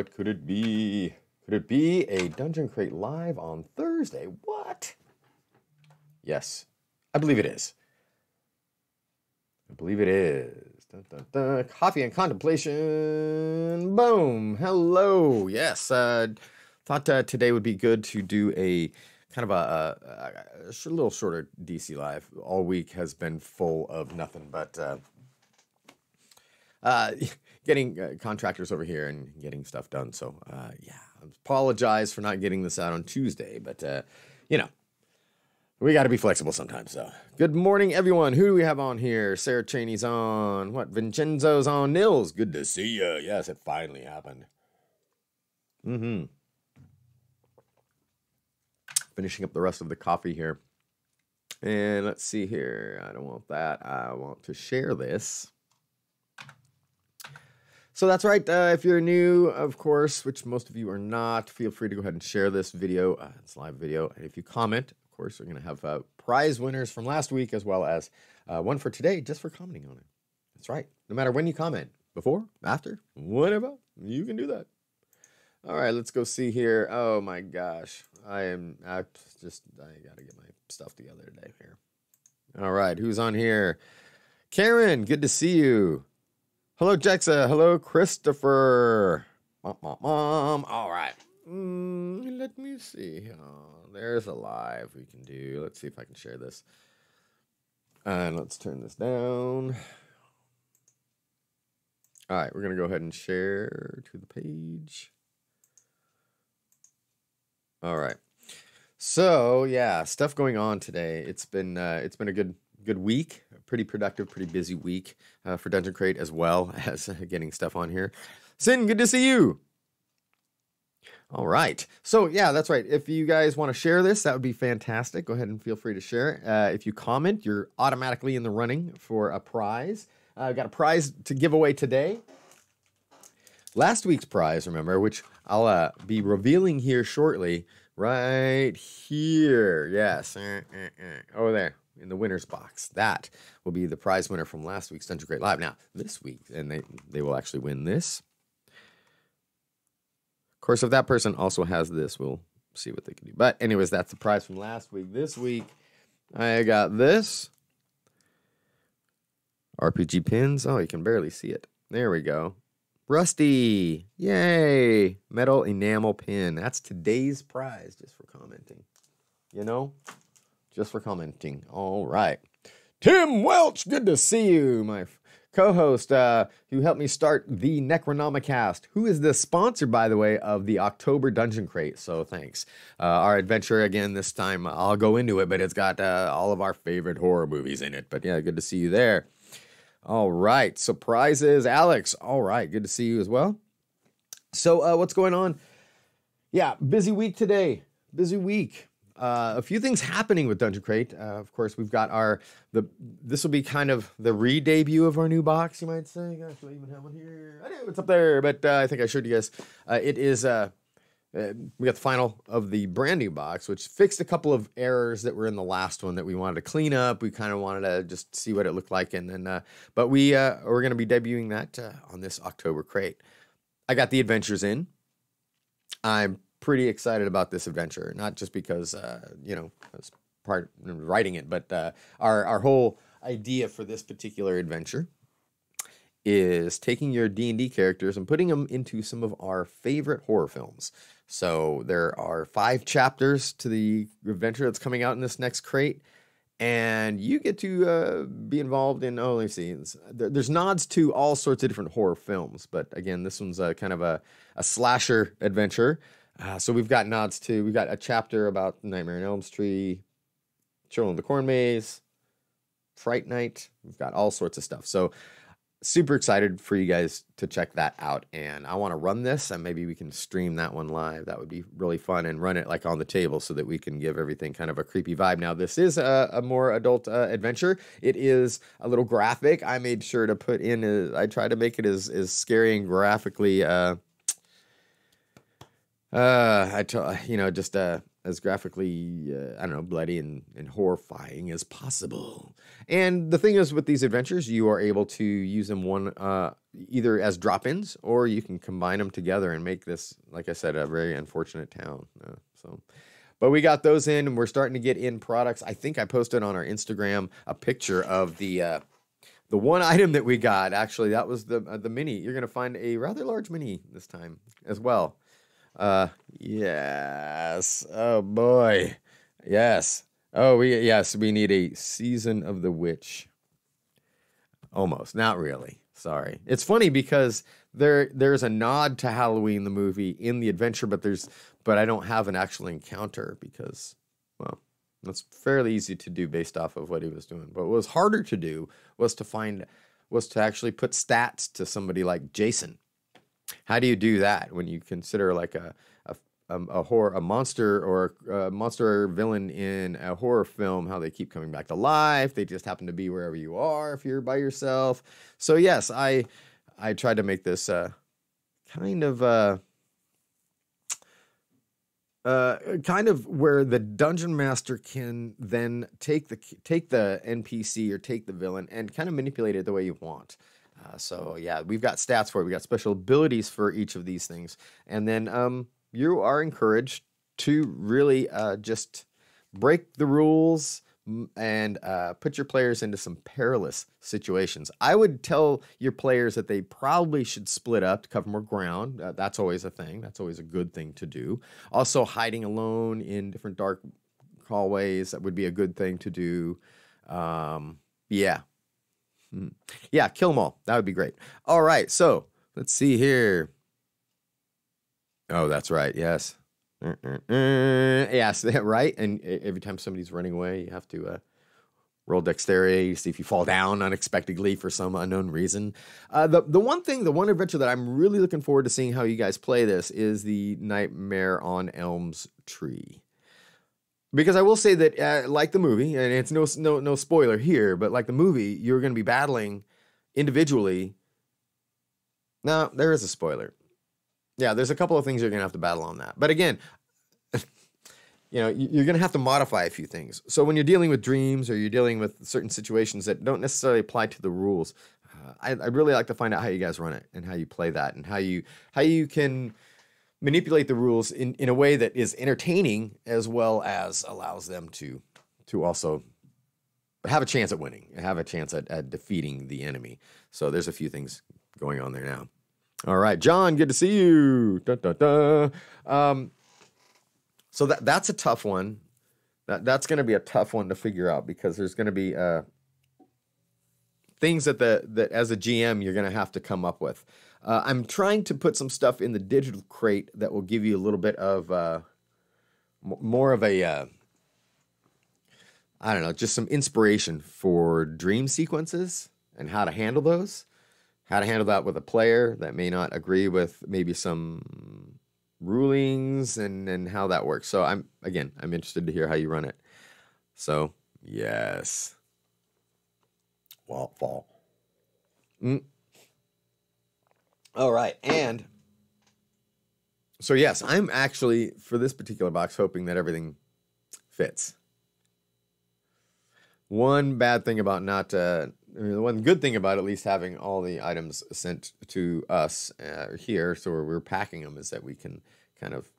what could it be? Could it be a Dungeon Crate live on Thursday? What? Yes, I believe it is. I believe it is. Dun, dun, dun. Coffee and contemplation. Boom. Hello. Yes. Thought today would be good to do a kind of a little shorter DC live. All week has been full of nothing but getting contractors over here and getting stuff done. So yeah, I apologize for not getting this out on Tuesday, but you know. We got to be flexible sometimes, so. Good morning, everyone. Who do we have on here? Sarah Cheney's on. What? Vincenzo's on. Nils, good to see you. Yes, it finally happened. Finishing up the rest of the coffee here. And let's see here. I don't want that. I want to share this. So that's right. If you're new, of course, which most of you are not, feel free to go ahead and share this video. It's a live video. And if you comment, of course, we're going to have prize winners from last week as well as one for today just for commenting on it. That's right. No matter when you comment, before, after, whatever, you can do that. All right, let's go see here. Oh my gosh. I got to get my stuff together today here. All right, who's on here? Karen, good to see you. Hello, Jexa. Hello, Christopher. Mom. All right. Let me see. Oh, there's a live we can do. Let's see if I can share this. And let's turn this down. All right, we're going to go ahead and share to the page. All right. So, yeah, stuff going on today. It's been a good week, a pretty productive, pretty busy week for Dungeon Crate as well as getting stuff on here. Sin, good to see you. All right. So, yeah, that's right. If you guys want to share this, that would be fantastic. Go ahead and feel free to share it. If you comment, you're automatically in the running for a prize. I've got a prize to give away today. Last week's prize, remember, which I'll be revealing here shortly, right here. Yes. Over there in the winner's box. That will be the prize winner from last week's Dungeon Crate Live. Now, this week, and they will actually win this. Of course, if that person also has this, we'll see what they can do. But anyways, that's the prize from last week. This week, I got this. RPG pins. Oh, you can barely see it. There we go. Rusty. Yay. Metal enamel pin. That's today's prize just for commenting. You know? Just for commenting. All right. Tim Welch, good to see you, my co-host who helped me start the Necronomicast, who is the sponsor, by the way, of the October Dungeon Crate. So thanks. Our adventure, again, this time, I'll go into it, but it's got all of our favorite horror movies in it. But yeah, good to see you there. All right. Surprises, Alex. All right. Good to see you as well. So what's going on? Yeah, busy week today. Busy week. A few things happening with Dungeon Crate. Of course, we've got this will be kind of the re-debut of our new box, you might say. Gosh, do I even have one here? I do, it's up there, but I think I showed you guys. It is, we got the final of the brand new box, which fixed a couple of errors that were in the last one that we wanted to clean up. We kind of wanted to just see what it looked like. And then, but we're going to be debuting that on this October crate. I got the adventures in. I'm pretty excited about this adventure, not just because, you know, I was part of writing it, but our whole idea for this particular adventure is taking your D&D characters and putting them into some of our favorite horror films. So there are 5 chapters to the adventure that's coming out in this next crate, and you get to be involved in, let me see, there's nods to all sorts of different horror films, but again, this one's kind of a slasher adventure. So we've got nods to, we've got a chapter about Nightmare on Elm Street, Children of the Corn Maze, Fright Night. We've got all sorts of stuff. So super excited for you guys to check that out. And I want to run this, and maybe we can stream that one live. That would be really fun, and run it like on the table so that we can give everything kind of a creepy vibe. Now, this is a more adult adventure. It is a little graphic. I made sure to put in, I tried to make it as scary and graphically, as graphically, I don't know, bloody and horrifying as possible. And the thing is, with these adventures, you are able to use them either as drop-ins, or you can combine them together and make this, like I said, a very unfortunate town. But we got those in, and we're starting to get in products. I think I posted on our Instagram a picture of the one item that we got. Actually, that was the mini. You're gonna find a rather large mini this time as well. Yes. Oh boy. Yes. Oh, we need a Season of the Witch. Almost. Not really. Sorry. It's funny because there's a nod to Halloween the movie in the adventure, but I don't have an actual encounter because, well, that's fairly easy to do based off of what he was doing. But what was harder to do was to actually put stats to somebody like Jason. How do you do that when you consider like a monster or a monster villain in a horror film, how they keep coming back to life? They just happen to be wherever you are if you're by yourself. So yes, I tried to make this kind of where the dungeon master can then take the NPC or take the villain and kind of manipulate it the way you want. So yeah, we've got stats for it. We got special abilities for each of these things. And then you are encouraged to really just break the rules and put your players into some perilous situations. I would tell your players that they probably should split up to cover more ground. That's always a thing. That's always a good thing to do. Also, hiding alone in different dark hallways, that would be a good thing to do. Yeah. Yeah, kill them all. That would be great. All right, so let's see here. Oh, that's right. Yes. Yes, right. And every time somebody's running away, you have to roll dexterity, see if you fall down unexpectedly for some unknown reason. The one adventure that I'm really looking forward to seeing how you guys play this is the Nightmare on Elm's Tree. Because I will say that, like the movie, and it's no spoiler here, but like the movie, you're going to be battling individually. No, there is a spoiler. Yeah, there's a couple of things you're going to have to battle on that. But again, you're going to have to modify a few things. So when you're dealing with dreams or you're dealing with certain situations that don't necessarily apply to the rules, I really like to find out how you guys run it and how you play that and how you can manipulate the rules in a way that is entertaining as well as allows them to also have a chance at winning, have a chance at defeating the enemy. So there's a few things going on there now. All right, John, good to see you. Da, da, da. So that's a tough one. That's going to be a tough one to figure out because there's going to be things that as a GM you're going to have to come up with. I'm trying to put some stuff in the digital crate that will give you a little bit of more of a I don't know, just some inspiration for dream sequences and how to handle those. How to handle that with a player that may not agree with maybe some rulings and how that works. So I'm interested to hear how you run it. So yes. Fall. All right, and so yes, I'm actually for this particular box hoping that everything fits. One bad thing about one good thing about at least having all the items sent to us here, so we're packing them, is that we can kind of,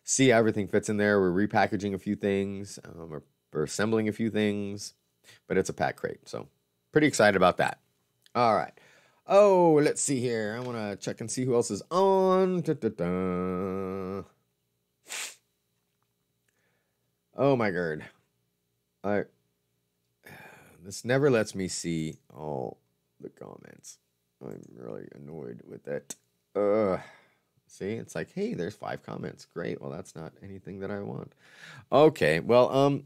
see how everything fits in there. We're repackaging a few things, we're assembling a few things, but it's a pack crate, so pretty excited about that. All right. Oh, let's see here. I want to check and see who else is on. Oh my god. This never lets me see all the comments. I'm really annoyed with it. See, it's like, hey, there's 5 comments. Great. Well, that's not anything that I want. Okay. Well,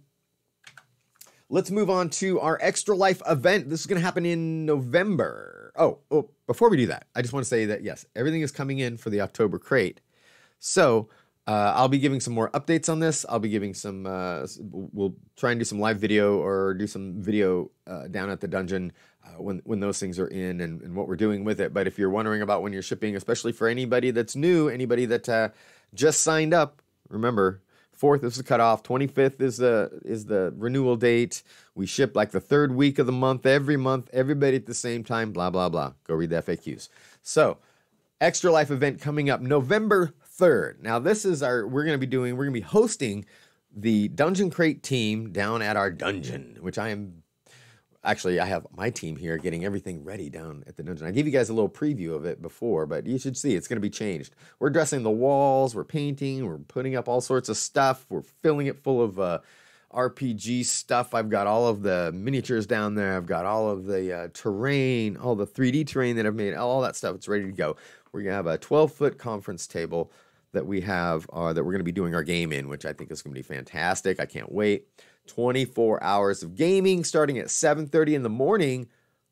let's move on to our Extra Life event. This is going to happen in November. Oh, before we do that, I just want to say that, yes, everything is coming in for the October crate. So I'll be giving some more updates on this. I'll be giving some, we'll try and do some live video or do some video down at the dungeon when those things are in and what we're doing with it. But if you're wondering about when you're shipping, especially for anybody that's new, anybody that just signed up, remember, 4th is the cutoff. 25th is the renewal date. We ship like the 3rd week of the month, every month, everybody at the same time, blah, blah, blah. Go read the FAQs. So, Extra Life event coming up November 3rd. Now, this is we're going to be hosting the Dungeon Crate team down at our dungeon, which I have my team here getting everything ready down at the dungeon. I gave you guys a little preview of it before, but you should see it's going to be changed. We're dressing the walls, we're painting, we're putting up all sorts of stuff. We're filling it full of RPG stuff. I've got all of the miniatures down there. I've got all of the terrain, all the 3D terrain that I've made, all that stuff. It's ready to go. We're going to have a 12-foot conference table that we have that we're going to be doing our game in, which I think is going to be fantastic. I can't wait. 24 hours of gaming starting at 7:30 in the morning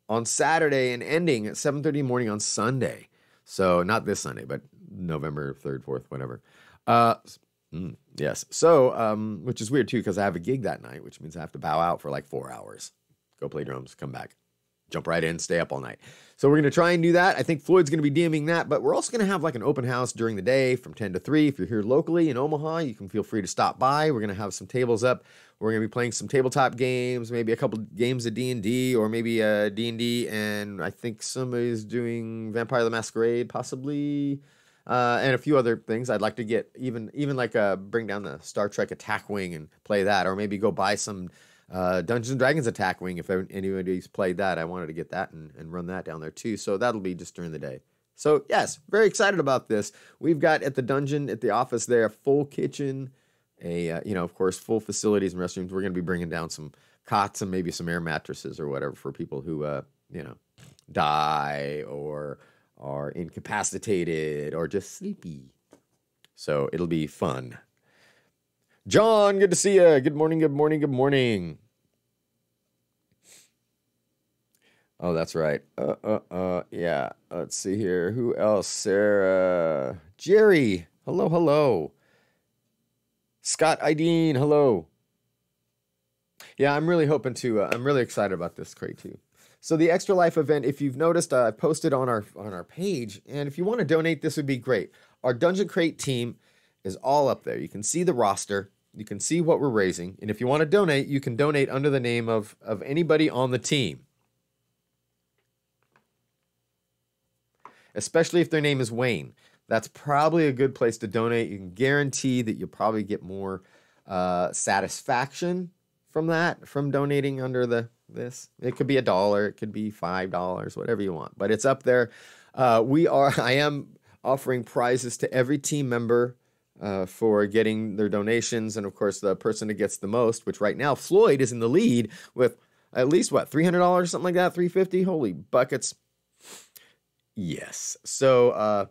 on Saturday and ending at 7:30 in the morning on Sunday. So not this Sunday, but November 3rd, 4th, whatever. Yes. So, which is weird too, because I have a gig that night, which means I have to bow out for like 4 hours. Go play drums, come back, jump right in, stay up all night. So we're going to try and do that. I think Floyd's going to be DMing that, but we're also going to have like an open house during the day from 10 to 3. If you're here locally in Omaha, you can feel free to stop by. We're going to have some tables up. We're going to be playing some tabletop games, maybe a couple games of D&D, or maybe D&D, and I think somebody's doing Vampire the Masquerade, possibly, and a few other things. I'd like to get even like bring down the Star Trek Attack Wing and play that, or maybe go buy some Dungeons and Dragons Attack Wing if anybody's played that. I wanted to get that and run that down there too. So that'll be just during the day. So yes, very excited about this. We've got at the dungeon, at the office there, a full kitchen, of course, full facilities and restrooms. We're going to be bringing down some cots and maybe some air mattresses or whatever for people who, die or are incapacitated or just sleepy. So it'll be fun. John, good to see you. Good morning, good morning, good morning. Oh, that's right. Yeah. Let's see here. Who else? Sarah. Jerry. Hello, hello. Scott Ideen. Hello. Yeah, I'm really hoping to, I'm really excited about this crate too. So the Extra Life event, if you've noticed, I posted on our page, and if you want to donate, this would be great. Our Dungeon Crate team is all up there. You can see the roster. You can see what we're raising. And if you want to donate, you can donate under the name of anybody on the team. Especially if their name is Wayne. That's probably a good place to donate. You can guarantee that you'll probably get more satisfaction from donating under this. It could be $1, it could be $5, whatever you want. But it's up there. I am offering prizes to every team member for getting their donations, and of course the person that gets the most, which right now Floyd is in the lead with at least $300, something like that, $350. Holy buckets! Yes, so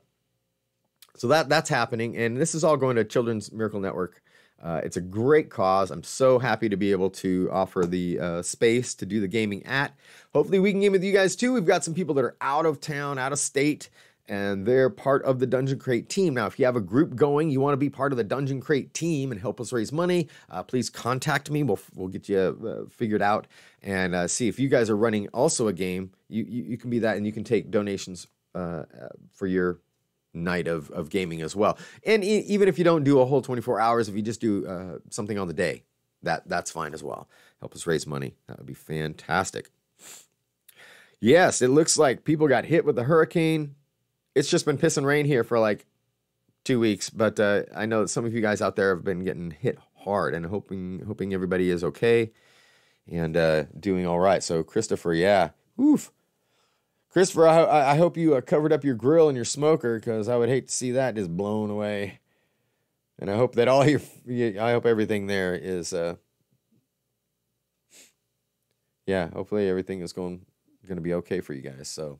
that's happening, and this is all going to Children's Miracle Network. It's a great cause. I'm so happy to be able to offer the space to do the gaming at. Hopefully we can game with you guys too. We've got some people that are out of town, out of state, and they're part of the Dungeon Crate team. Now, if you have a group going, you want to be part of the Dungeon Crate team and help us raise money, please contact me. We'll get you figured out and see if you guys are running also a game. You can be that, and you can take donations for your night of gaming as well. And even if you don't do a whole 24 hours, if you just do something on the day, that's fine as well. Help us raise money. That would be fantastic. Yes, it looks like people got hit with the hurricane. It's just been piss and rain here for like 2 weeks, but I know that some of you guys out there have been getting hit hard, and hoping everybody is okay and doing all right. So Christopher, yeah, oof. Christopher, I hope you covered up your grill and your smoker, because I would hate to see that just blown away. And I hope that I hope everything there is, hopefully everything is going to be okay for you guys. So,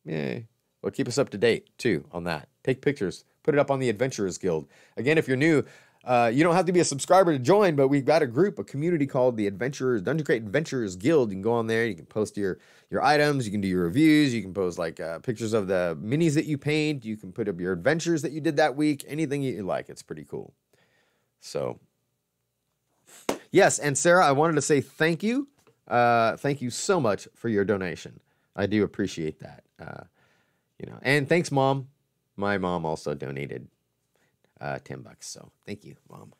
yay. Well, keep us up to date, too, on that. Take pictures. Put it up on the Adventurers Guild. Again, if you're new, you don't have to be a subscriber to join, but we've got a community called the Dungeon Crate Adventurers Guild. You can go on there. You can post your items. You can do your reviews. You can post, pictures of the minis that you paint. You can put up your adventures that you did that week. Anything you like. It's pretty cool. So, yes, and Sarah, I wanted to say thank you. Thank you so much for your donation. I do appreciate that. And thanks, Mom. My mom also donated $10, so thank you, Mom.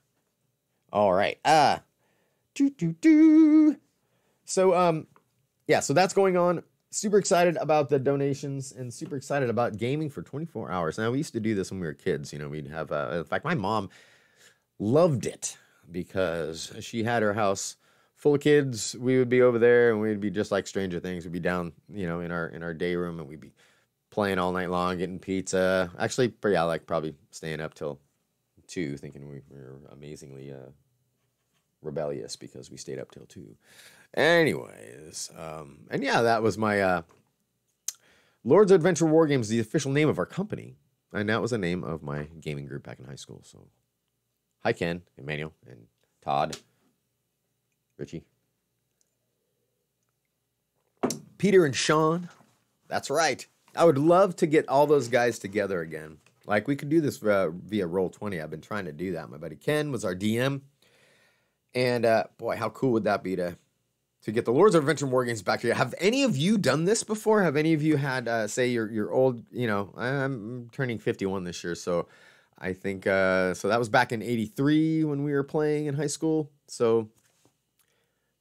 All right. So, yeah, so that's going on. Super excited about the donations and super excited about gaming for 24 hours. Now, we used to do this when we were kids. You know, we'd have, in fact, my mom loved it because she had her house full of kids. We would be over there and we'd be just like Stranger Things. We'd be down, you know, in our day room and we'd be playing all night long, getting pizza. Actually, yeah, like probably staying up till 2, thinking we were amazingly rebellious because we stayed up till 2. Anyways, and yeah, that was my Lord's Adventure War Games, the official name of our company, and that was the name of my gaming group back in high school. So, hi Ken, Emmanuel, and Todd, Richie, Peter, and Sean. That's right. I would love to get all those guys together again. Like we could do this via Roll20. I've been trying to do that. My buddy Ken was our DM, and boy, how cool would that be to get the Lords of Adventure War Games back here. Have any of you done this before? Have any of you had, say, your old, you know, I'm turning 51 this year, so I think, so that was back in 83 when we were playing in high school, so,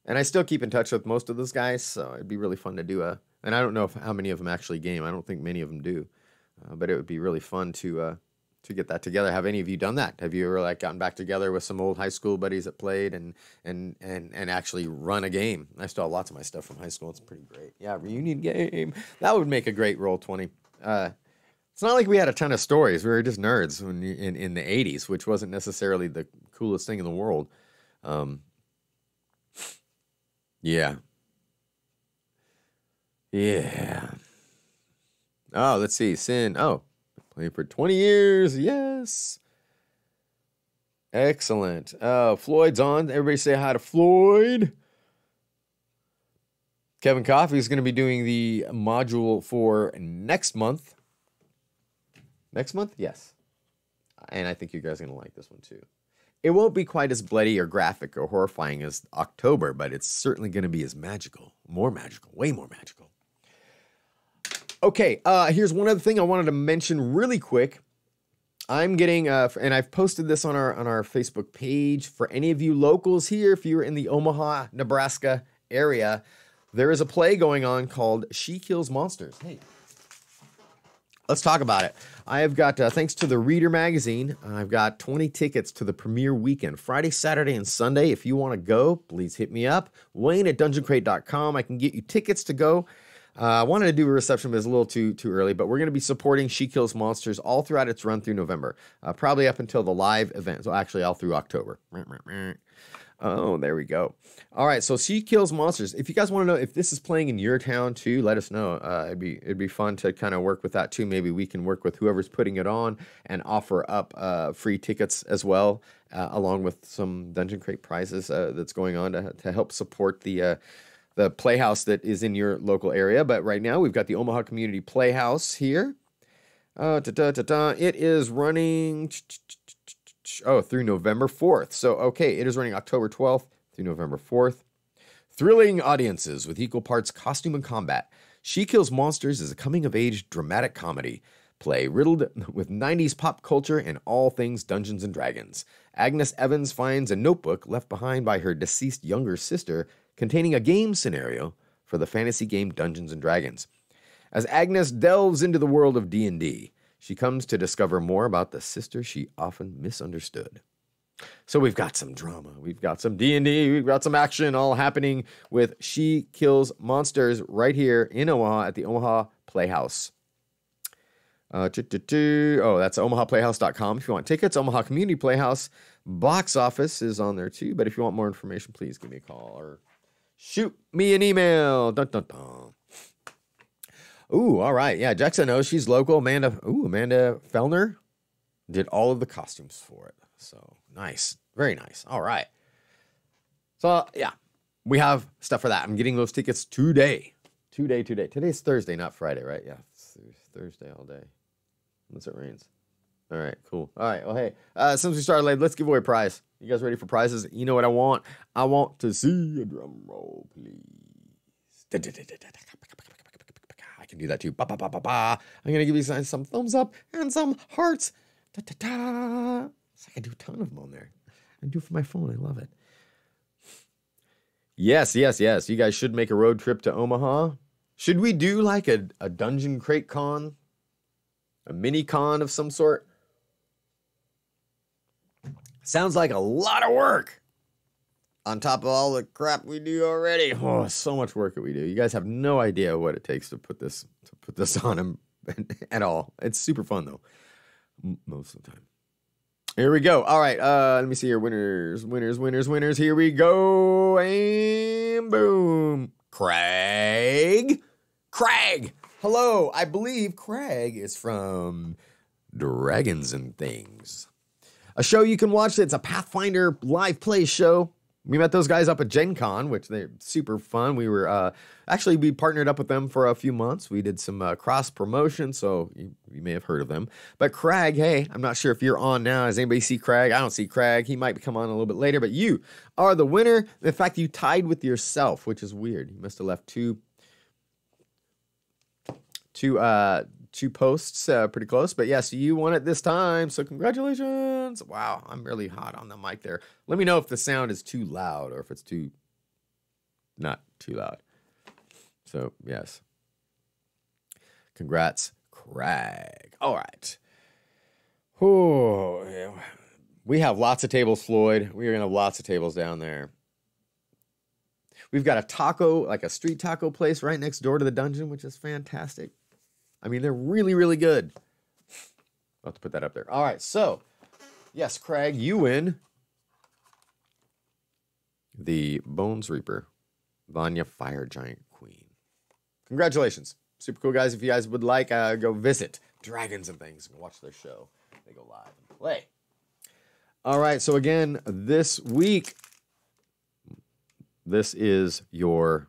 and I still keep in touch with most of those guys, so it'd be really fun to do and I don't know how many of them actually game. I don't think many of them do, but it would be really fun to get that together. Have any of you done that? Have you ever like gotten back together with some old high school buddies that played and actually run a game? I still have lots of my stuff from high school. It's pretty great. Yeah, reunion game. That would make a great Roll20. It's not like we had a ton of stories. We were just nerds in the 80s, which wasn't necessarily the coolest thing in the world. Yeah. Yeah. Oh, let's see. Sin. Oh. Playing for 20 years. Yes. Excellent. Floyd's on. Everybody say hi to Floyd. Kevin Coffey is going to be doing the module for next month. Next month? Yes. And I think you guys are going to like this one too. It won't be quite as bloody or graphic or horrifying as October, but it's certainly going to be as magical. More magical. Way more magical. Okay, here's one other thing I wanted to mention really quick. I'm getting, and I've posted this on our Facebook page. For any of you locals here, if you're in the Omaha, Nebraska area, there is a play going on called She Kills Monsters. Hey, let's talk about it. I have got, thanks to the Reader Magazine, I've got 20 tickets to the premiere weekend, Friday, Saturday, and Sunday. If you want to go, please hit me up. Wayne at dungeoncrate.com. I can get you tickets to go. I wanted to do a reception, but it's a little too early. But we're going to be supporting She Kills Monsters all throughout its run through November, probably up until the live event. So actually, all through October. Oh, there we go. All right, so She Kills Monsters. If you guys want to know if this is playing in your town too, let us know. It'd be fun to kind of work with that too. Maybe we can work with whoever's putting it on and offer up free tickets as well, along with some Dungeon Crate prizes that's going on to help support the playhouse that is in your local area. But right now we've got the Omaha Community Playhouse here. It is running through November 4th. So, okay, it is running October 12th through November 4th. Thrilling audiences with equal parts costume and combat. She Kills Monsters is a coming-of-age dramatic comedy play riddled with 90s pop culture and all things Dungeons and Dragons. Agnes Evans finds a notebook left behind by her deceased younger sister containing a game scenario for the fantasy game Dungeons & Dragons. As Agnes delves into the world of D&D, she comes to discover more about the sister she often misunderstood. So we've got some drama, we've got some D&D, we've got some action all happening with She Kills Monsters right here in Omaha at the Omaha Playhouse. That's omahaplayhouse.com if you want tickets. Omaha Community Playhouse box office is on there too, but if you want more information, please give me a call or shoot me an email. Dun, dun, dun. Ooh, all right. Yeah, Jexa knows she's local. Amanda Fellner did all of the costumes for it. So nice. Very nice. All right. So, yeah, we have stuff for that. I'm getting those tickets today. Today. Today's Thursday, not Friday, right? Yeah, it's Thursday all day. Unless it rains. All right, cool. All right, well, hey, since we started late, let's give away a prize. You guys ready for prizes? You know what I want? I want to see a drum roll, please. I can do that too. I'm going to give you some thumbs up and some hearts. So I can do a ton of them on there. I do for my phone. I love it. Yes. You guys should make a road trip to Omaha. Should we do like a Dungeon Crate Con? A mini con of some sort? Sounds like a lot of work. On top of all the crap we do already. Oh, so much work that we do. You guys have no idea what it takes to put this on at all. It's super fun though. Most of the time. Here we go. All right. Let me see here. Winners. Here we go. And boom. Craig. Hello. I believe Craig is from Dragons and Things. A show you can watch. It's a Pathfinder live play show. We met those guys up at Gen Con, which they're super fun. We were we partnered up with them for a few months. We did some cross promotion, so you may have heard of them. But Craig, hey, I'm not sure if you're on now. Does anybody see Craig? I don't see Craig. He might come on a little bit later, but you are the winner. In fact, you tied with yourself, which is weird. You must have left two posts pretty close, but yes, you won it this time, so congratulations. Wow, I'm really hot on the mic there. Let me know if the sound is too loud or if it's not too loud. So yes, congrats, Craig. All right. Oh, yeah. We have lots of tables, Floyd. We are gonna have lots of tables down there. We've got a taco, like a street taco place right next door to the dungeon, which is fantastic. I mean, they're really, really good. I'll have to put that up there. All right, so, yes, Craig, you win the Bones Reaper, Vanya Fire Giant Queen. Congratulations. Super cool, guys. If you guys would like, go visit Dragons and Things and watch their show. They go live and play. All right, so again, this week, this is your...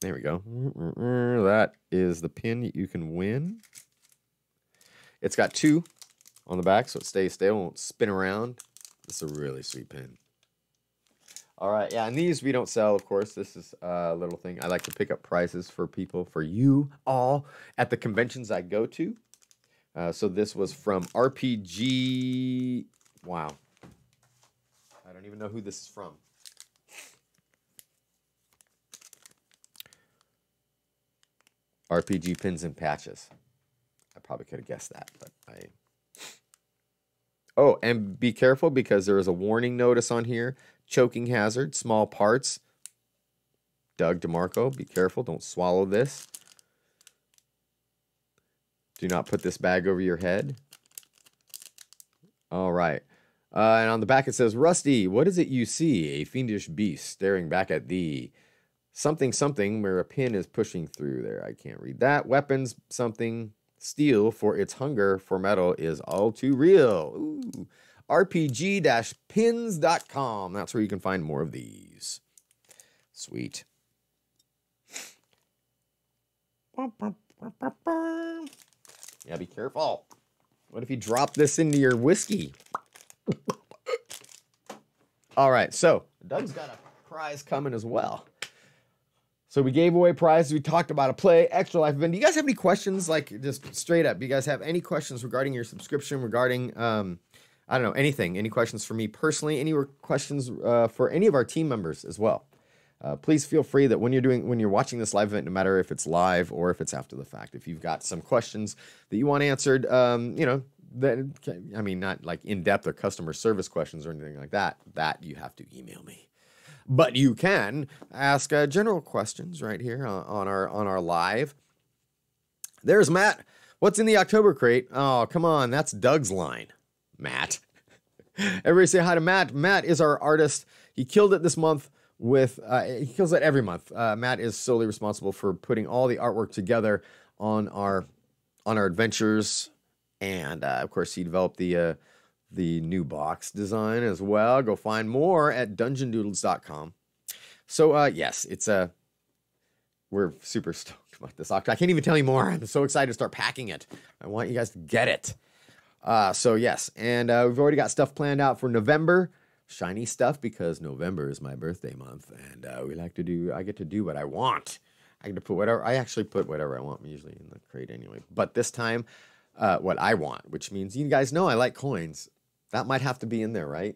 There we go. That is the pin you can win. It's got 2 on the back, so it stays stable, won't spin around. It's a really sweet pin. All right, yeah, and these we don't sell, of course. This is a little thing. I like to pick up prizes for people, for you all, at the conventions I go to. So this was from RPG... Wow. I don't even know who this is from. RPG Pins and Patches. I probably could have guessed that, but I... Oh, and be careful because there is a warning notice on here. Choking hazard, small parts. Doug DeMarco, be careful. Don't swallow this. Do not put this bag over your head. All right. And on the back it says, Rusty, what is it you see? A fiendish beast staring back at thee. Something, something, where a pin is pushing through there. I can't read that. Weapons, something, steel, for its hunger for metal is all too real. Ooh. RPG-pins.com. That's where you can find more of these. Sweet. Yeah, be careful. What if you drop this into your whiskey? All right, so Doug's got a prize coming as well. So we gave away prizes. We talked about a play, Extra Life event. Do you guys have any questions? Like, just straight up, do you guys have any questions regarding your subscription, regarding, I don't know, anything? Any questions for me personally? Any questions for any of our team members as well? Please feel free that when you're watching this live event, no matter if it's live or if it's after the fact, if you've got some questions that you want answered, that, I mean, not like in-depth or customer service questions or anything like that, that you have to email me. But you can ask general questions right here on our live. There's Matt. What's in the October crate? Oh, come on. That's Doug's line, Matt. Everybody say hi to Matt. Matt is our artist. He killed it this month with, he kills it every month. Matt is solely responsible for putting all the artwork together on our adventures. And, of course, he developed the new box design as well. Go find more at dungeondoodles.com. So, yes, we're super stoked about this October. I can't even tell you more. I'm so excited to start packing it. I want you guys to get it. So, yes, and we've already got stuff planned out for November. Shiny stuff, because November is my birthday month, and I get to do what I want. I actually put whatever I want, usually in the crate anyway. But this time, what I want, which means you guys know I like coins. That might have to be in there, right?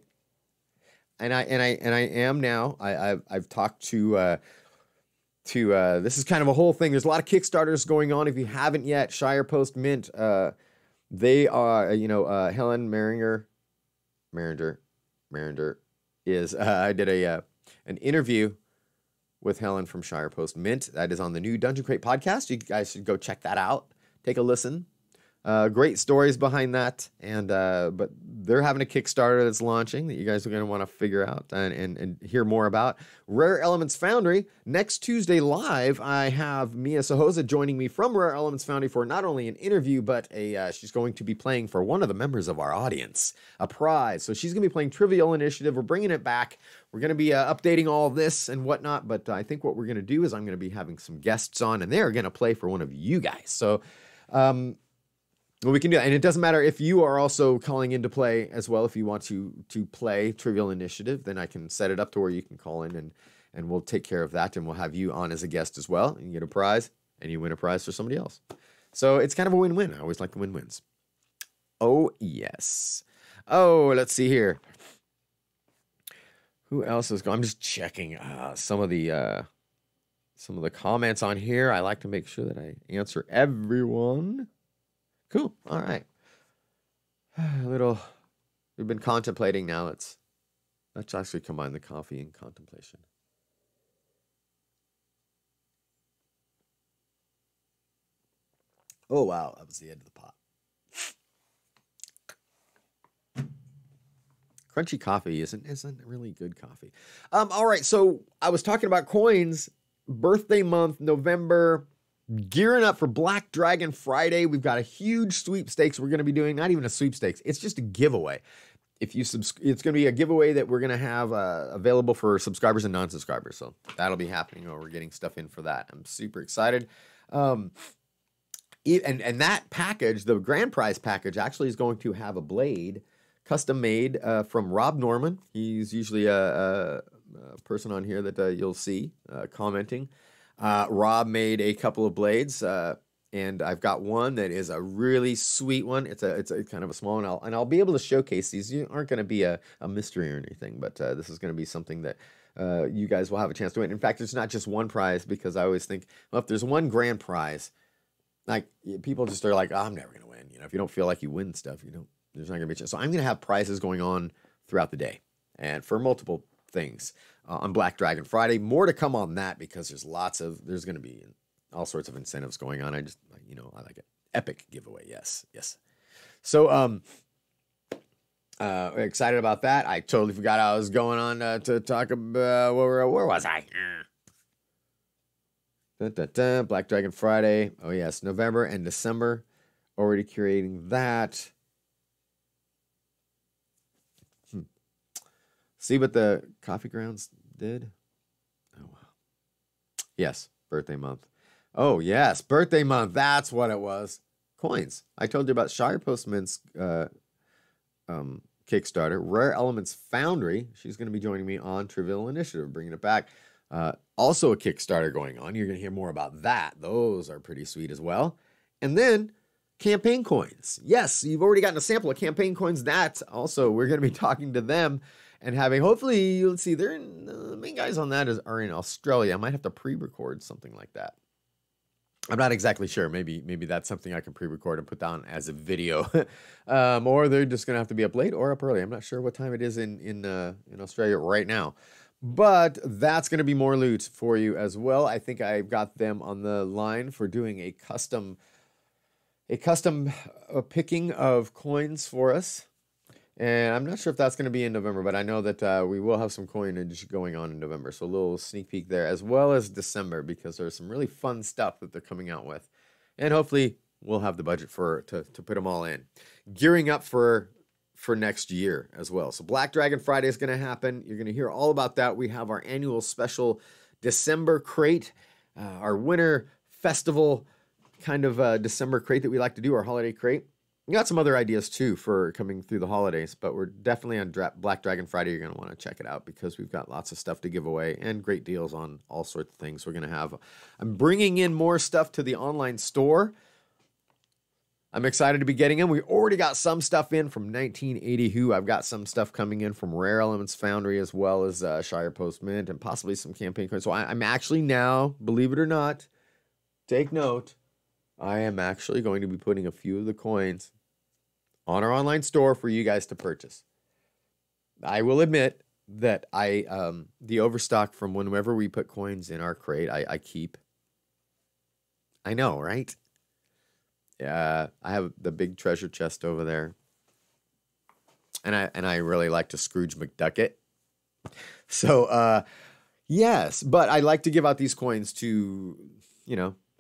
I am now. I've talked to this is kind of a whole thing. There's a lot of Kickstarters going on. If you haven't yet, Shire Post Mint, they are, Helen Maringer is, I did an interview with Helen from Shire Post Mint. That is on the new Dungeon Crate podcast. You guys should go check that out. Take a listen. Great stories behind that, and but they're having a Kickstarter that's launching that you guys are going to want to figure out and hear more about. Rare Elements Foundry, next Tuesday live, I have Mia Sohoza joining me from Rare Elements Foundry for not only an interview, but she's going to be playing for one of the members of our audience, a prize. So she's going to be playing Trivial Initiative. We're bringing it back. We're going to be updating all of this and whatnot, but I think what we're going to do is I'm going to be having some guests on, and they're going to play for one of you guys. So, well, we can do that. And it doesn't matter if you are also calling in to play as well. If you want to play Trivial Initiative, then I can set it up to where you can call in and we'll take care of that. And we'll have you on as a guest as well. And you get a prize and you win a prize for somebody else. So it's kind of a win-win. I always like the win-wins. Oh, yes. Oh, let's see here. Who else is going? I'm just checking some of the comments on here. I like to make sure that I answer everyone. Cool. All right. We've been contemplating now. Let's actually combine the coffee and contemplation. Oh, wow. That was the end of the pot. Crunchy coffee isn't really good coffee. All right. So I was talking about coins, birthday month, November. Gearing up for Black Dragon Friday. We've got a huge sweepstakes we're going to be doing. Not even a sweepstakes. It's just a giveaway. If you it's going to be a giveaway that we're going to have available for subscribers and non-subscribers. So that'll be happening. We're getting stuff in for that. I'm super excited. And that package, the grand prize package, actually is going to have a blade custom made from Rob Norman. He's usually a person on here that you'll see commenting. Rob made a couple of blades, and I've got one that is a really sweet one. It's a kind of a small one, and I'll be able to showcase these. You aren't going to be a mystery or anything, but this is going to be something that you guys will have a chance to win. In fact, it's not just one prize, because I always think, well, if there's one grand prize, like people just are like, oh, I'm never going to win. If you don't feel like you win stuff, there's not going to be a chance. So I'm going to have prizes going on throughout the day, and for multiple things. On Black Dragon Friday. More to come on that, because there's going to be all sorts of incentives going on. I like it. Epic giveaway. Yes. So, excited about that. I totally forgot I was going on to talk about, where was I? Black Dragon Friday. Oh yes, November and December. Already curating that. See what the coffee grounds did? Oh, wow. Yes, birthday month. Oh, yes, birthday month. That's what it was. Coins. I told you about Shire Post Mint's Kickstarter. Rare Elements Foundry. She's going to be joining me on Trivial Initiative, bringing it back. Also a Kickstarter going on. You're going to hear more about that. Those are pretty sweet as well. And then campaign coins. Yes, you've already gotten a sample of campaign coins. That also, we're going to be talking to them. And having, hopefully, let's see, the main guys on that are in Australia. I might have to pre-record something like that. I'm not exactly sure. Maybe that's something I can pre-record and put down as a video. Or they're just going to have to be up late or up early. I'm not sure what time it is in Australia right now. But that's going to be more loot for you as well. I think I've got them on the line for doing a custom picking of coins for us. And I'm not sure if that's going to be in November, but I know that we will have some coinage going on in November. So a little sneak peek there, as well as December, because there's some really fun stuff that they're coming out with. And hopefully we'll have the budget to put them all in. Gearing up for next year as well. So Black Dragon Friday is going to happen. You're going to hear all about that. We have our annual special December crate, our winter festival kind of December crate that we like to do, our holiday crate. We got some other ideas too for coming through the holidays, but we're definitely on Black Dragon Friday. You're going to want to check it out, because we've got lots of stuff to give away and great deals on all sorts of things. I'm bringing in more stuff to the online store. I'm excited to be getting them. We already got some stuff in from 1980 Who. I've got some stuff coming in from Rare Elements Foundry as well as Shire Post Mint and possibly some campaign coins. So I'm actually now, believe it or not, take note, I am actually going to be putting a few of the coins on our online store for you guys to purchase. I will admit that the overstock from whenever we put coins in our crate, I keep. I know, right? Yeah, I have the big treasure chest over there. And I really like to Scrooge McDuck it. So, yes, but I like to give out these coins to,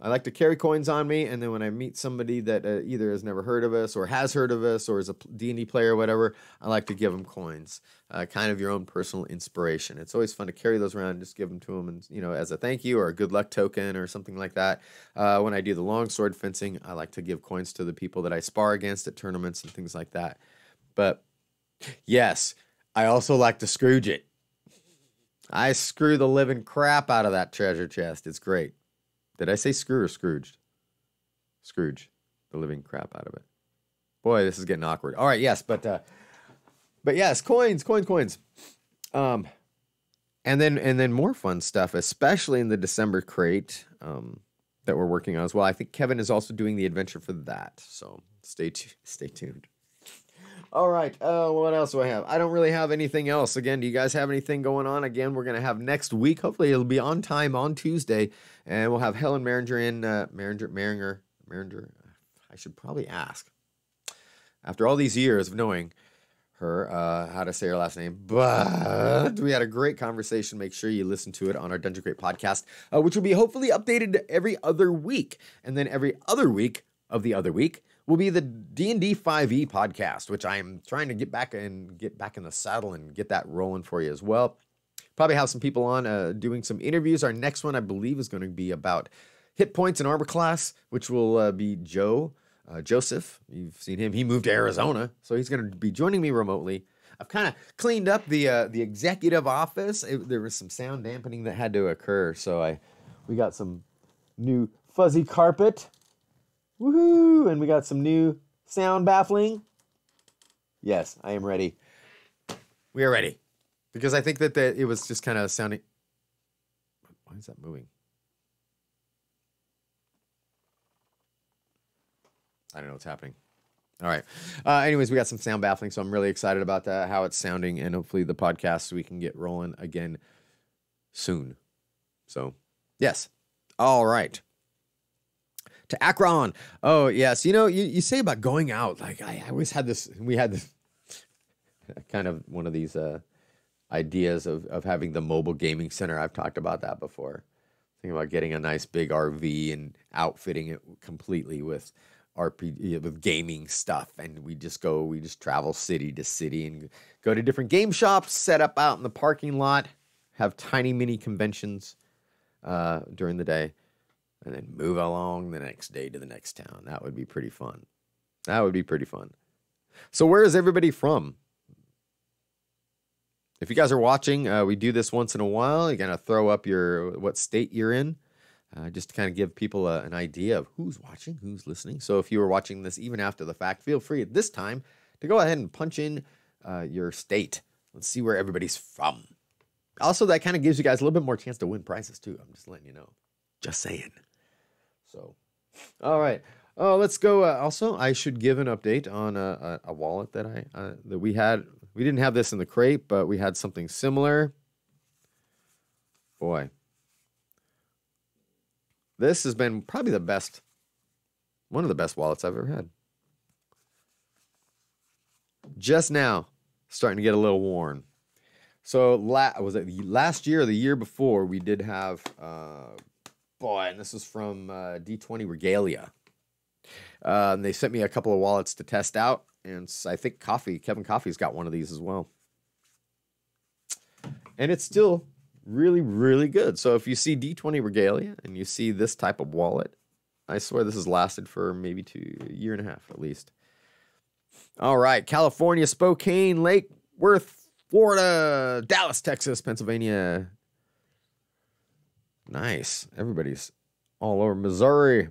I like to carry coins on me, and then when I meet somebody that either has never heard of us or has heard of us or is a D&D player or whatever, I like to give them coins. Kind of your own personal inspiration. It's always fun to carry those around and just give them to them, and as a thank you or a good luck token or something like that. When I do the longsword fencing, I like to give coins to the people that I spar against at tournaments and things like that. But yes, I also like to Scrooge it. I screw the living crap out of that treasure chest. It's great. Did I say screw or Scrooged? Scrooge the living crap out of it. Boy, this is getting awkward. All right, yes, but yes, coins. And then more fun stuff, especially in the December crate that we're working on as well. I think Kevin is also doing the adventure for that, so stay tuned. All right, what else do I have? I don't really have anything else. Again, do you guys have anything going on? Again, we're going to have next week. Hopefully, it'll be on time on Tuesday, and we'll have Helen Maringer in. Maringer. I should probably ask. After all these years of knowing her, how to say her last name, but we had a great conversation. Make sure you listen to it on our Dungeon Crate podcast, which will be hopefully updated every other week, and then every other week of the other week will be the D&D 5e podcast, which I'm trying to get back in the saddle and get that rolling for you as well. Probably have some people on doing some interviews. Our next one, I believe, is going to be about hit points and armor class, which will be Joseph. You've seen him. He moved to Arizona, so he's going to be joining me remotely. I've kind of cleaned up the executive office. There was some sound dampening that had to occur, so we got some new fuzzy carpet. Woohoo! And we got some new sound baffling. Yes, I am ready. We are ready. Because I think that it was just kind of sounding... Why is that moving? I don't know what's happening. All right. Anyways, we got some sound baffling, so I'm really excited about that, how it's sounding, and hopefully the podcast we can get rolling again soon. So, yes. All right. To Akron. Oh, yes. You say about going out. Like, I always had this, we had this kind of one of these ideas of having the mobile gaming center. I've talked about that before. Thinking about getting a nice big RV and outfitting it completely with with gaming stuff. And we just travel city to city and go to different game shops, set up out in the parking lot, have tiny mini conventions during the day. And then move along the next day to the next town. That would be pretty fun. So where is everybody from? If you guys are watching, we do this once in a while. You're going to throw up what state you're in, just to kind of give people an idea of who's watching, who's listening. So if you were watching this even after the fact, feel free at this time to go ahead and punch in your state. Let's see where everybody's from. Also, that kind of gives you guys a little bit more chance to win prizes too. I'm just letting you know. Just saying. So, all right. Oh, let's go. Also, I should give an update on a wallet that we had. We didn't have this in the crate, but we had something similar. Boy, this has been probably one of the best wallets I've ever had. Just now, starting to get a little worn. So, was it last year or the year before? We did have. And this is from D20 Regalia. And they sent me a couple of wallets to test out, and I think Kevin Coffey's got one of these as well. And it's still really, really good. So if you see D20 Regalia and you see this type of wallet, I swear this has lasted for maybe a year and a half at least. All right, California, Spokane, Lake Worth, Florida, Dallas, Texas, Pennsylvania. Nice. Everybody's all over Missouri.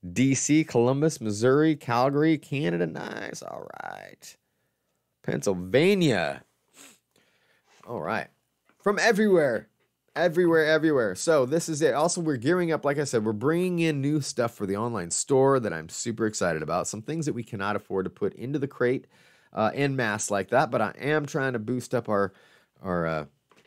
DC, Columbus, Missouri, Calgary, Canada. Nice. All right. Pennsylvania. All right. From everywhere. Everywhere. So this is it. Also, we're gearing up. Like I said, we're bringing in new stuff for the online store that I'm super excited about. Some things that we cannot afford to put into the crate en masse like that. But I am trying to boost up our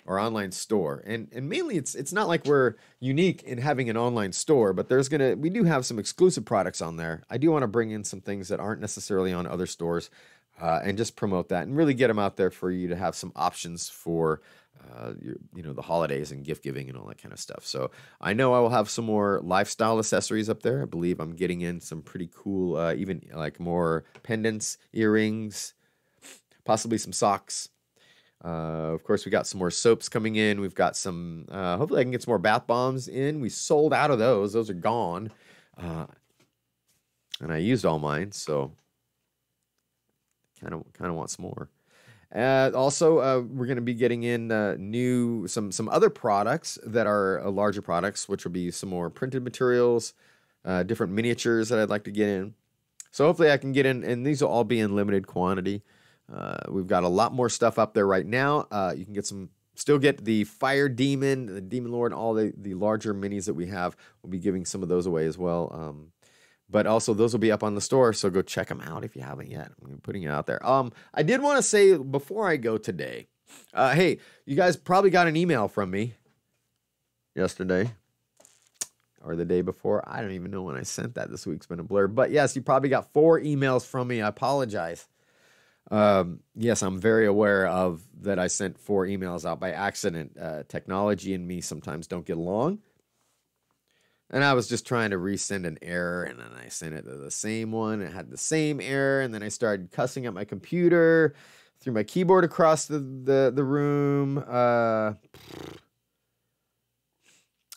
online store. And mainly it's not like we're unique in having an online store, but we do have some exclusive products on there. I do want to bring in some things that aren't necessarily on other stores and just promote that and really get them out there for you to have some options for the holidays and gift giving and all that kind of stuff. So I know I will have some more lifestyle accessories up there. I believe I'm getting in some pretty cool, even like more pendants, earrings, possibly some socks. Of course, we got some more soaps coming in. We've got some, hopefully I can get some more bath bombs in. We sold out of those. Those are gone. And I used all mine, so kind of want some more. Also, we're going to be getting in some other products that are larger products, which will be some more printed materials, different miniatures that I'd like to get in. So hopefully I can get in, and these will all be in limited quantity. We've got a lot more stuff up there right now. You can still get the Fire Demon, the Demon Lord, all the larger minis that we have. We'll be giving some of those away as well. But also those will be up on the store, so go check them out if you haven't yet. I'm putting it out there. I did want to say before I go today, hey, you guys probably got an email from me yesterday or the day before. I don't even know when I sent that. This week's been a blur. But yes, you probably got 4 emails from me. I apologize. Yes, I'm very aware of that. I sent 4 emails out by accident. Technology and me sometimes don't get along. And I was just trying to resend an error, and then I sent it to the same one. It had the same error, and then I started cussing at my computer, threw my keyboard across the room,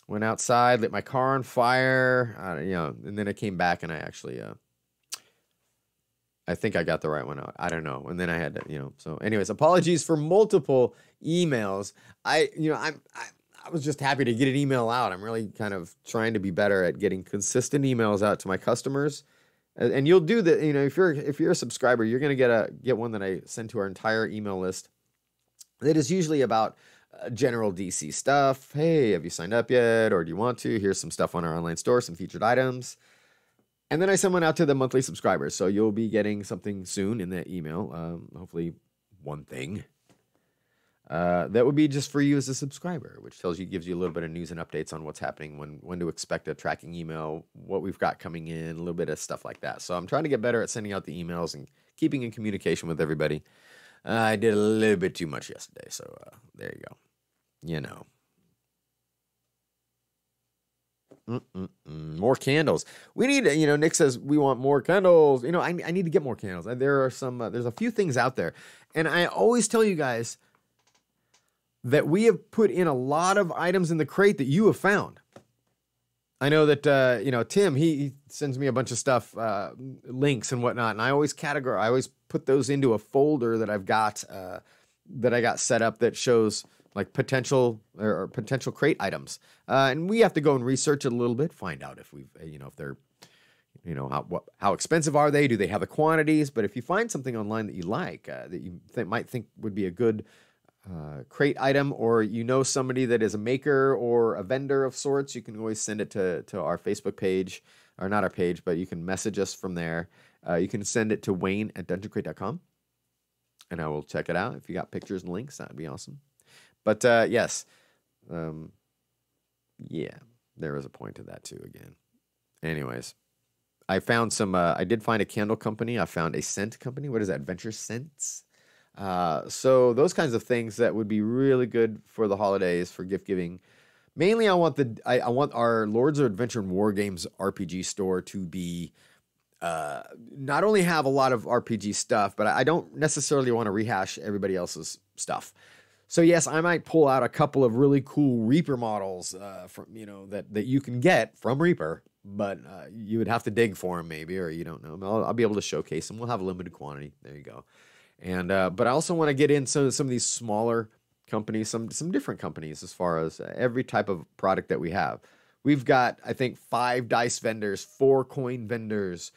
went outside, lit my car on fire, and then I came back and I actually, I think I got the right one out. I don't know. And then I had to, so anyways, apologies for multiple emails. I was just happy to get an email out. I'm really kind of trying to be better at getting consistent emails out to my customers. And you'll do that, if you're a subscriber, you're going to get one that I send to our entire email list. That is usually about general DC stuff. Hey, have you signed up yet? Or do you want to? Here's some stuff on our online store, some featured items. And then I send one out to the monthly subscribers. So you'll be getting something soon in that email. Hopefully one thing. That would be just for you as a subscriber, which gives you a little bit of news and updates on what's happening, when to expect a tracking email, what we've got coming in, a little bit of stuff like that. So I'm trying to get better at sending out the emails and keeping in communication with everybody. I did a little bit too much yesterday, so there you go. More candles. We need, Nick says we want more candles. I need to get more candles. There's a few things out there, and I always tell you guys that we have put in a lot of items in the crate that you have found. I know that, Tim, he sends me a bunch of stuff, links and whatnot, and I always put those into a folder that I've got, that I got set up that shows like potential crate items. And we have to go and research it a little bit, find out if if they're, how expensive are they? Do they have the quantities? But if you find something online that you like, that you might think would be a good crate item, or somebody that is a maker or a vendor of sorts, you can always send it to our Facebook page, or not our page, but you can message us from there. You can send it to Wayne@dungeoncrate.com, and I will check it out. If you got pictures and links, that'd be awesome. But yes, yeah, there is a point to that too. Again, anyways, I found I did find a candle company. I found a scent company. What is that? Adventure Scents. So those kinds of things that would be really good for the holidays, for gift giving. Mainly, I want our Lords of Adventure and War Games RPG store to be not only have a lot of RPG stuff, but I don't necessarily want to rehash everybody else's stuff. So yes, I might pull out a couple of really cool Reaper models from that you can get from Reaper, but you would have to dig for them maybe, or you don't know. I'll be able to showcase them. We'll have a limited quantity. There you go. And but I also want to get in some of these smaller companies, some different companies as far as every type of product that we have. We've got, I think, 5 dice vendors, 4 coin vendors.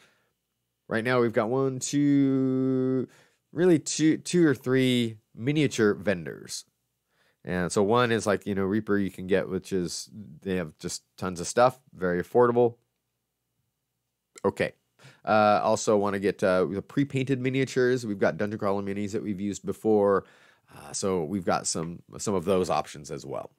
Right now, we've got 1, 2, really two or 3 miniature vendors. And so one is like, Reaper you can get, which is, they have just tons of stuff, very affordable. Okay. Also want to get the pre-painted miniatures. We've got Dungeon Crawler minis that we've used before. So we've got some of those options as well.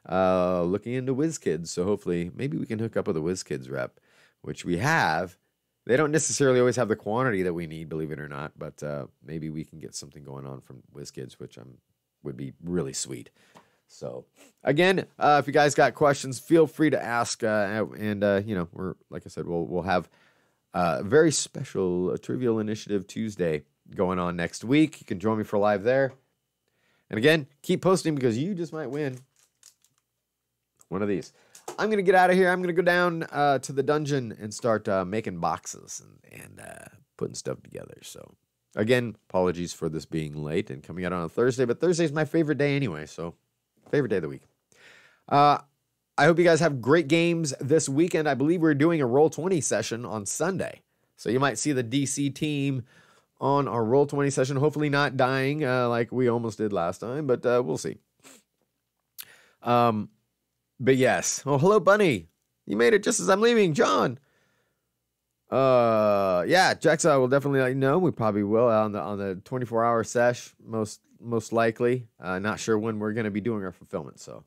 Looking into WizKids. So hopefully, maybe we can hook up with a WizKids rep, which we have. They don't necessarily always have the quantity that we need, believe it or not. But maybe we can get something going on from WizKids, which would be really sweet. So again, if you guys got questions, feel free to ask. We're, like I said, we'll have a very special Trivial Initiative Tuesday going on next week. You can join me for live there. And again, keep posting because you just might win one of these. I'm going to get out of here. I'm going to go down to the dungeon and start making boxes and putting stuff together. So again, apologies for this being late and coming out on a Thursday, but Thursday's my favorite day anyway. So favorite day of the week. I hope you guys have great games this weekend. I believe we're doing a Roll20 session on Sunday. So you might see the DC team on our Roll20 session. Hopefully not dying like we almost did last time, but we'll see. But yes. Oh, hello, Bunny. You made it just as I'm leaving. John. Yeah, Jaxa will definitely let you know. We probably will on the 24-hour sesh, most likely. Not sure when we're going to be doing our fulfillment, so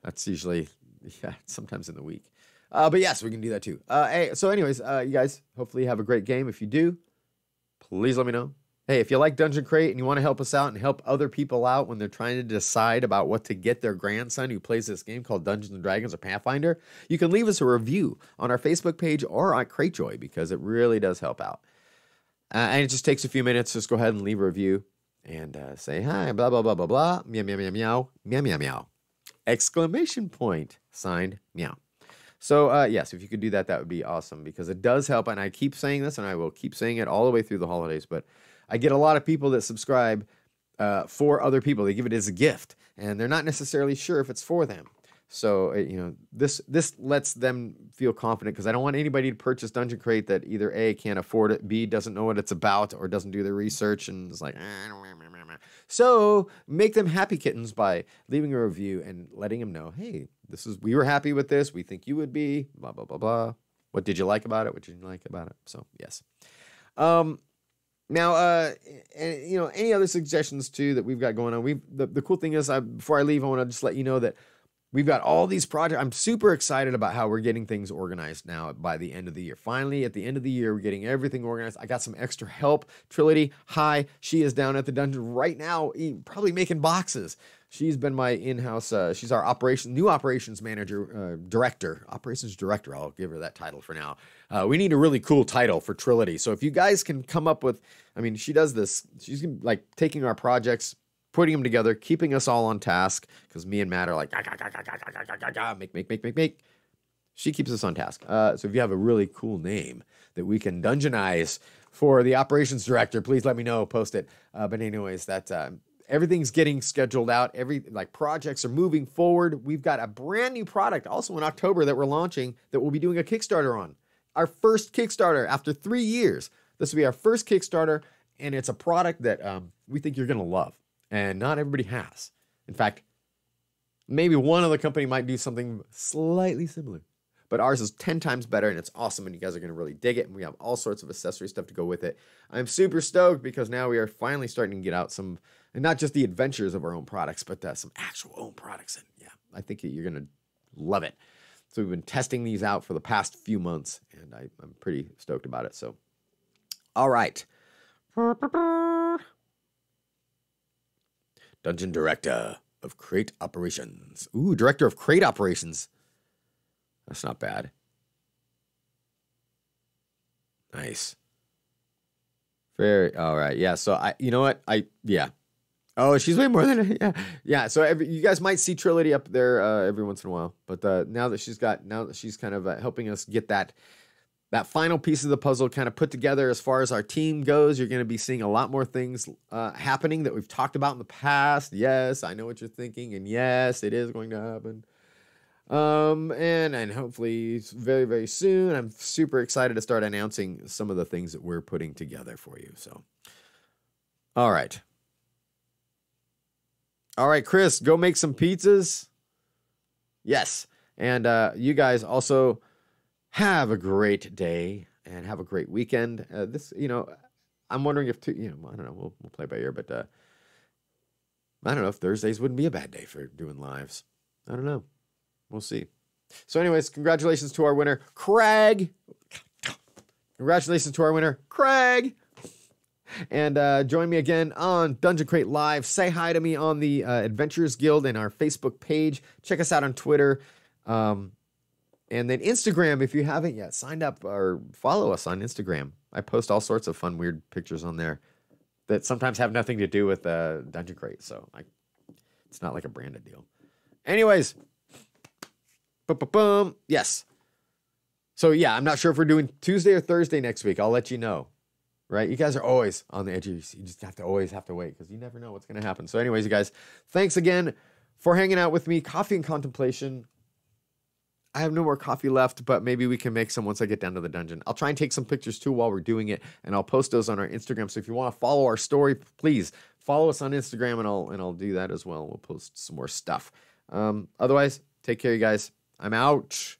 that's usually... Yeah, sometimes in the week. But yes, we can do that too. Hey, so anyways, you guys hopefully have a great game. If you do, please let me know. Hey, if you like Dungeon Crate and you want to help us out and help other people out when they're trying to decide about what to get their grandson who plays this game called Dungeons and Dragons or Pathfinder, you can leave us a review on our Facebook page or on Cratejoy because it really does help out. And it just takes a few minutes. Just go ahead and leave a review and say hi, blah, blah, blah, blah, blah, meow, meow, meow, meow, meow, meow, meow. Exclamation point, signed, meow. So, yes, if you could do that, that would be awesome because it does help. And I keep saying this and I will keep saying it all the way through the holidays. But I get a lot of people that subscribe for other people. They give it as a gift and they're not necessarily sure if it's for them. So, this lets them feel confident because I don't want anybody to purchase Dungeon Crate that either A, can't afford it, B, doesn't know what it's about, or doesn't do their research and is like, So make them happy kittens by leaving a review and letting them know, hey, we were happy with this. We think you would be, blah, blah, blah, blah. What did you like about it? What did you like about it? So, yes. Now, any other suggestions too that we've got going on? The cool thing is, before I leave, I want to just let you know that we've got all these projects. I'm super excited about how we're getting things organized now by the end of the year. Finally, at the end of the year, we're getting everything organized. I got some extra help. Trility, hi. She is down at the dungeon right now, probably making boxes. She's been my in-house, she's our new operations manager, operations director. I'll give her that title for now. We need a really cool title for Trility. So if you guys can come up with, she does this. She's like taking our projects, putting them together, keeping us all on task, because me and Matt are like, make. She keeps us on task. So if you have a really cool name that we can dungeonize for the operations director, please let me know, post it. But anyways, everything's getting scheduled out. Projects are moving forward. We've got a brand new product also in October that we're launching that we'll be doing a Kickstarter on. Our first Kickstarter after 3 years. This will be our first Kickstarter, and it's a product that we think you're going to love. And not everybody has. In fact, maybe one other company might do something slightly similar. But ours is 10 times better, and it's awesome, and you guys are going to really dig it. And we have all sorts of accessory stuff to go with it. I'm super stoked because now we are finally starting to get out some, and not just the adventures of our own products, but some actual own products. And yeah, I think you're going to love it. So we've been testing these out for the past few months, and I'm pretty stoked about it. So, all right. Dungeon Director of Crate Operations. Ooh, Director of Crate Operations. That's not bad. Nice. All right. Yeah. So you know what? Yeah. Oh, she's way more than, yeah. Yeah. So you guys might see Trility up there every once in a while, but now that she's kind of helping us get that final piece of the puzzle kind of put together as far as our team goes, you're going to be seeing a lot more things happening that we've talked about in the past. Yes, I know what you're thinking. And yes, it is going to happen. And hopefully very, very soon. I'm super excited to start announcing some of the things that we're putting together for you. So, all right. All right, Chris, go make some pizzas. Yes. And you guys also have a great day and have a great weekend. I'm wondering if, I don't know, we'll play by ear, but I don't know if Thursdays wouldn't be a bad day for doing lives. I don't know. We'll see. So anyways, congratulations to our winner, Craig. Congratulations to our winner, Craig. And join me again on Dungeon Crate Live. Say hi to me on the Adventurers Guild and our Facebook page. Check us out on Twitter. And then Instagram, if you haven't yet, signed up or follow us on Instagram. I post all sorts of fun, weird pictures on there that sometimes have nothing to do with Dungeon Crate. So it's not like a branded deal. Anyways, boom. Yes. So yeah, I'm not sure if we're doing Tuesday or Thursday next week. I'll let you know. Right? You guys are always on the edge of your seat. You just always have to wait because you never know what's going to happen. So anyways, you guys, thanks again for hanging out with me. Coffee and contemplation. I have no more coffee left, but maybe we can make some once I get down to the dungeon. I'll try and take some pictures too while we're doing it, and I'll post those on our Instagram. So if you want to follow our story, please follow us on Instagram, and I'll do that as well. We'll post some more stuff. Otherwise, take care, you guys. I'm out.